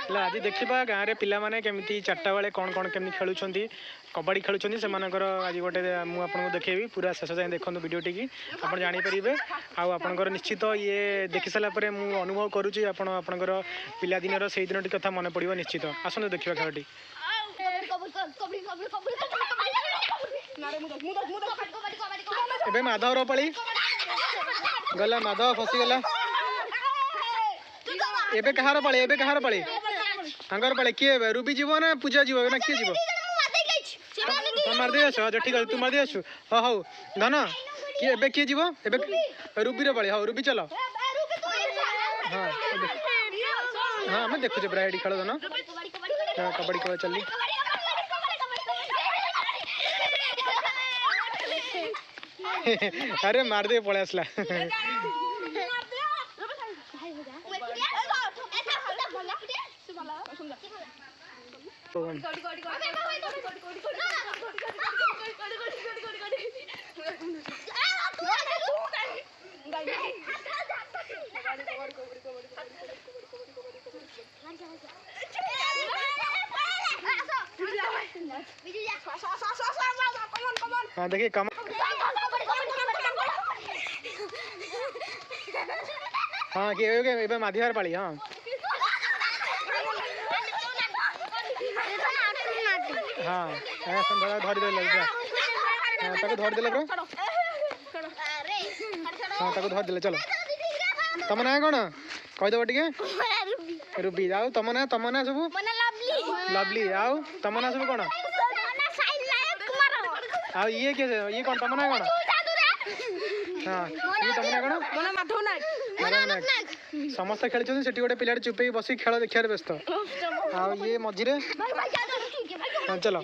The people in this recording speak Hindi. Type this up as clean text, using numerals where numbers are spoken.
आज देखा गाँव में पिला माने केमिति चार्टा बेले कौन कौन केमी खेलुं कबड्डी खेलुं से आज गोटे मुझे देखेबी पूरा शेष जाए देखो वीडियो टी आप जापर आपर निश्चित ये देखी सारापर मुझे अनुभव करुँची आपंकर पिलादिन से दिन कथा मन पड़ो निश्चित आसतु देखा खेलटी ए माधव पाली गला माधव फसीगला एबे कहार पाली तांकर पाली किए रूबी जीव ना पूजा जीव ना किए जीव मारदे आस अच्छा ठीक है तू मारदे आसु हाँ हौ धन किए एबे किए जीव एबे रूबी पाली हाँ रूबी चल हाँ हाँ मैं देखुचे पूरा एडी खेल धन कबड्डी खेल चली अरे मार दे पड़े आसला हाँ देखिए कम हाँ कि माधिवार पाली हाँ हाँ धरी दे धरदे हाँ धरदे चलो तुम ना कौन कहीदेव टे रूबी आउ तुम ना सब लवली आउ तुम ना सब कौन आ ये कौन तुम ना कौन हाँ ये तुम ना कौन समस्त खेली से गोटे पिला चुपे बस खेल देखा व्यस्त आ ये मझे हाँ चलो